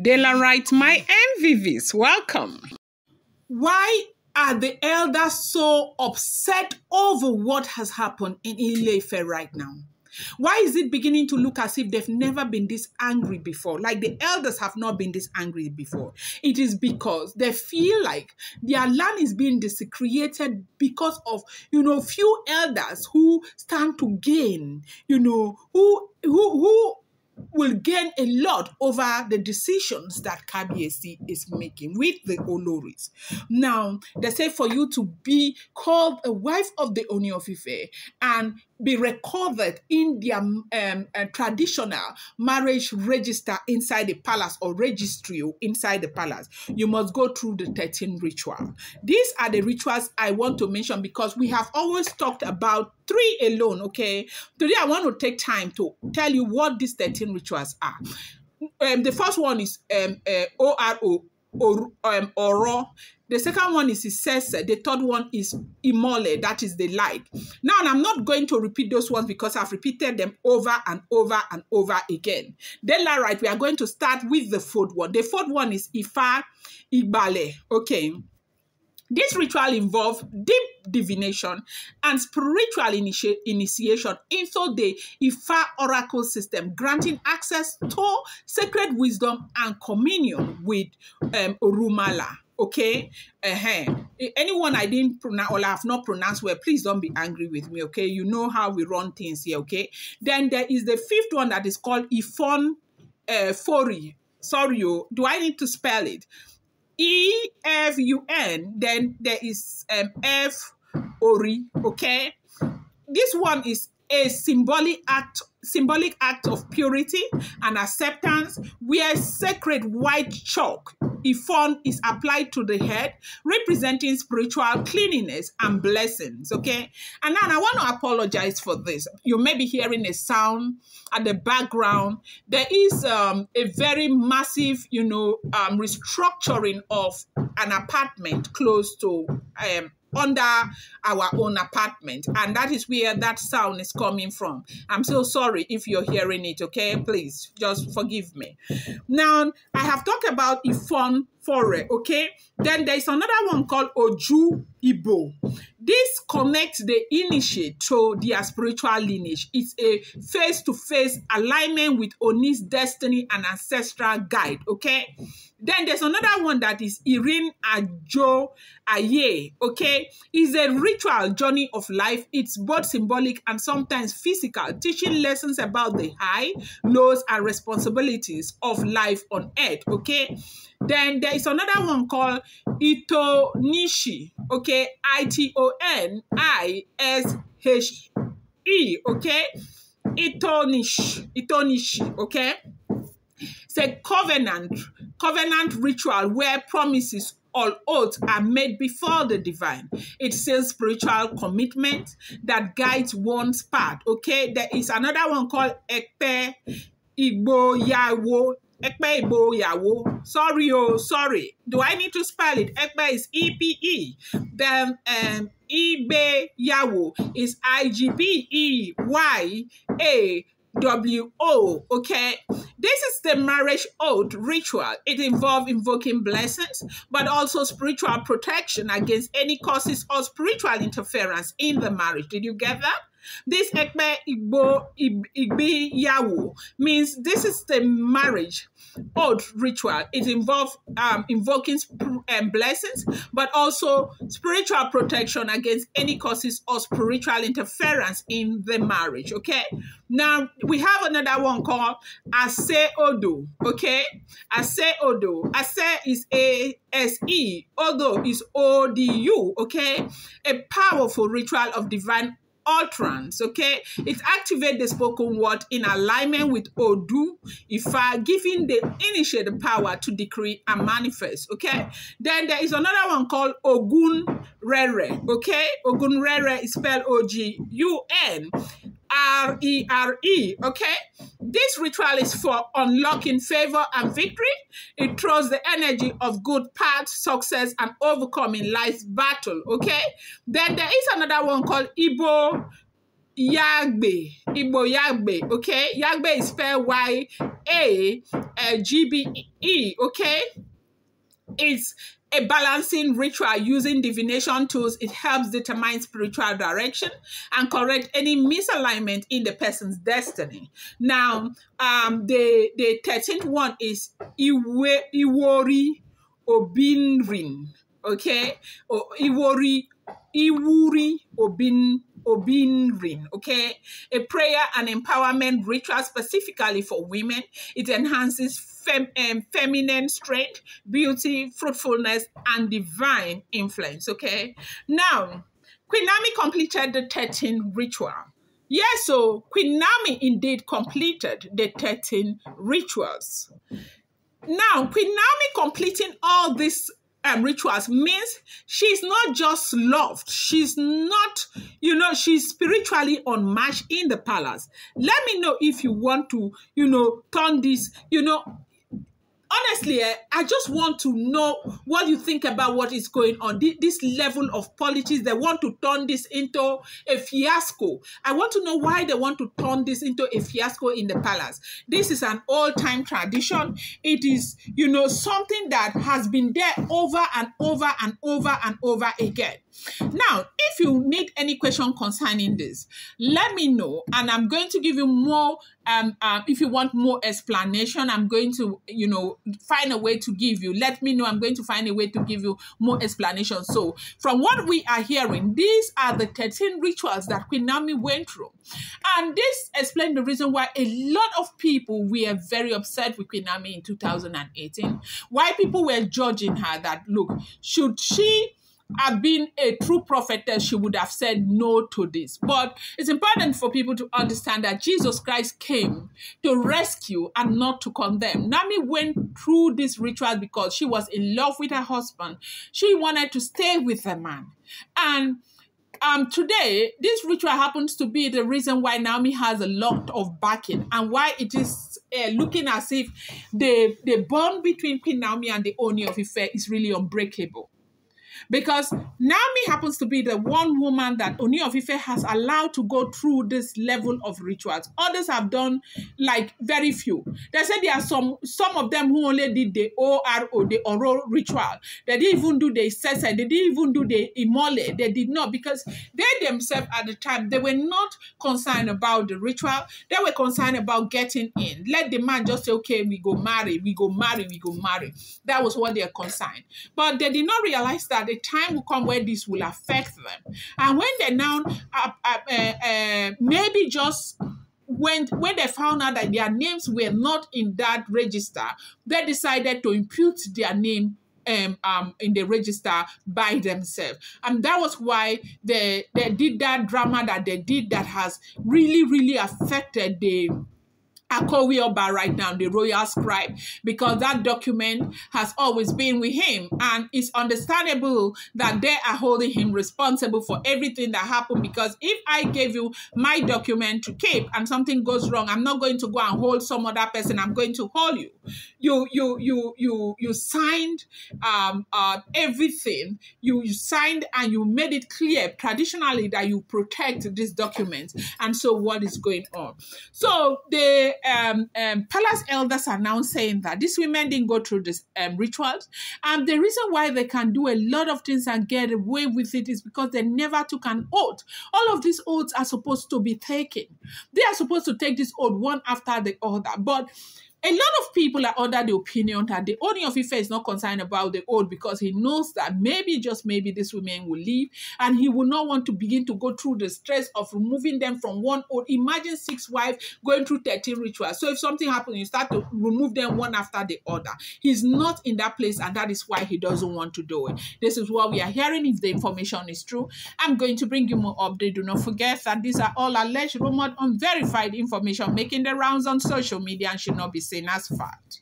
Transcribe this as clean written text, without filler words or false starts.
Dela writes, my MVVs, welcome. Why are the elders so upset over what has happened in Ile-Ife right now? Why is it beginning to look as if they've never been this angry before? Like the elders have not been this angry before. It is because they feel like their land is being desecrated because of, few elders who stand to gain, who will gain a lot over the decisions that Kabiyesi is making with the Oloris. Now, they say for you to be called a wife of the Oni of Ife and be recorded in their traditional marriage register inside the palace or registry inside the palace, you must go through the 13 ritual. These are the rituals I want to mention because we have always talked about 3 alone, okay? Today I want to take time to tell you what these 13 rituals are. The first one is Oro. The second one is Isese. The third one is Imole, that is the light. Now, I'm not going to repeat those ones because I've repeated them over and over and over again. Then, right, we are going to start with the fourth one. The fourth one is Ifa Igbale, okay? This ritual involves deep divination and spiritual initiation into the Ifa oracle system, granting access to sacred wisdom and communion with Orumala. Okay, anyone I didn't pronounce or I have not pronounced well, please don't be angry with me. Okay, you know how we run things here. Okay, then there is the fifth one that is called Ifon Fori. Sorry, do I need to spell it? EFUN, then there is F Ori, okay? This one is a symbolic act of purity and acceptance where sacred white chalk, Ifon, is applied to the head, representing spiritual cleanliness and blessings, okay? And now I want to apologize for this. You may be hearing a sound at the background. There is a very massive, restructuring of an apartment close to under our own apartment, and that is where that sound is coming from. I'm so sorry if you're hearing it, okay? Please just forgive me. Now, I have talked about Ifon Fore, okay? Then there's another one called Oju Ibo. This connects the initiate to their spiritual lineage. It's a face-to-face alignment with Oni's destiny and ancestral guide, okay? Then there's another one that is Irin Ajo Aye, okay? It's a ritual journey of life. It's both symbolic and sometimes physical, teaching lessons about the high, lows, and responsibilities of life on earth, okay? Then there is another one called Ito Nishi, okay? Itonishe, okay? Ito Nishi, okay? It's a covenant ritual where promises or oaths are made before the divine. It says spiritual commitment that guides one's path, okay? There is another one called Ekpe Igbo Yawo. Ekpe Igbo Yawo. Sorry. Do I need to spell it? Ekpe is EPE. Then Igbe Yawo is IGBEYAWO, okay? This is the marriage oath ritual. It involves invoking blessings, but also spiritual protection against any causes or spiritual interference in the marriage. Did you get that? This Ekpe Igbe Yawo means this is the marriage oath ritual. It involves invoking blessings, but also spiritual protection against any causes or spiritual interference in the marriage, okay? Now, we have another one called Ase Odo, okay? Ase Odo. Ase is A-S-E. Odo is O-D-U, okay? A powerful ritual of divine utterance, okay? It activates the spoken word in alignment with Odu Ifa, giving the initiate the power to decree and manifest, okay? Then there is another one called Ogun Rere, okay? Ogun Rere is spelled O-G-U-N-R-E-R-E, okay? This ritual is for unlocking favor and victory. It throws the energy of good path, success, and overcoming life's battle, okay? Then there is another one called Igbo Yagbe, Igbo Yagbe, okay? Yagbe is spelled Y-A-G-B-E, okay? It's a balancing ritual using divination tools. It helps determine spiritual direction and correct any misalignment in the person's destiny. Now, the 13th one is Iwori Obinrin, okay? Or Iwuri Obinrin, okay? A prayer and empowerment ritual specifically for women. It enhances feminine strength, beauty, fruitfulness, and divine influence, okay? Now, Queen Naomi completed the 13 ritual. Yes, so Queen Naomi indeed completed the 13 rituals. Now, Queen Naomi completing all these rituals means she's not just loved. She's not, she's spiritually unmatched in the palace. Let me know if you want to, turn this, honestly, I just want to know what you think about what is going on. This level of politics, they want to turn this into a fiasco. I want to know why they want to turn this into a fiasco in the palace. This is an old-time tradition. It is, something that has been there over and over and over and over again. Now, if you need any question concerning this, let me know, and I'm going to give you more. If you want more explanation, I'm going to, find a way to give you. Let me know. I'm going to find a way to give you more explanation. So, from what we are hearing, these are the 13 rituals that Queen Naomi went through, and this explains the reason why a lot of people were very upset with Queen Naomi in 2018. Why people were judging her that, look, should she have been a true prophetess, she would have said no to this. But it's important for people to understand that Jesus Christ came to rescue and not to condemn. Naomi went through this ritual because she was in love with her husband. She wanted to stay with the man. And today, this ritual happens to be the reason why Naomi has a lot of backing and why it is looking as if the bond between Queen Naomi and the Ooni of Ife is really unbreakable. Because Naomi happens to be the one woman that Ooni of Ife has allowed to go through this level of rituals. Others have done like very few. They said there are some of them who only did the ORO, the oral ritual. They didn't even do the Sese. They didn't even do the Imole. They did not, because they themselves at the time, they were not concerned about the ritual. They were concerned about getting in. Let the man just say, okay, we go marry, we go marry, we go marry. That was what they are concerned. But they did not realize that the time will come where this will affect them. And when they now, maybe just when they found out that their names were not in that register, they decided to impute their name in the register by themselves. And that was why they did that drama that they did that has really, really affected the Akowi Oba right now, the royal scribe, because that document has always been with him, and it's understandable that they are holding him responsible for everything that happened. Because if I gave you my document to keep and something goes wrong, I'm not going to go and hold some other person. I'm going to hold you. You signed everything. You signed and you made it clear traditionally that you protect this document. And so what is going on? So the palace elders are now saying that these women didn't go through this rituals, and the reason why they can do a lot of things and get away with it is because they never took an oath. All of these oaths are supposed to be taken. They are supposed to take this oath one after the other, but a lot of people are under the opinion that the Ooni of Ife is not concerned about the oath because he knows that maybe, just maybe, these women will leave, and he will not want to begin to go through the stress of removing them from one oath. Imagine 6 wives going through 13 rituals. So if something happens, you start to remove them one after the other. He's not in that place, and that is why he doesn't want to do it. This is what we are hearing. If the information is true, I'm going to bring you more updates. Do not forget that these are all alleged, rumored, unverified information making the rounds on social media and should not be seen as fact.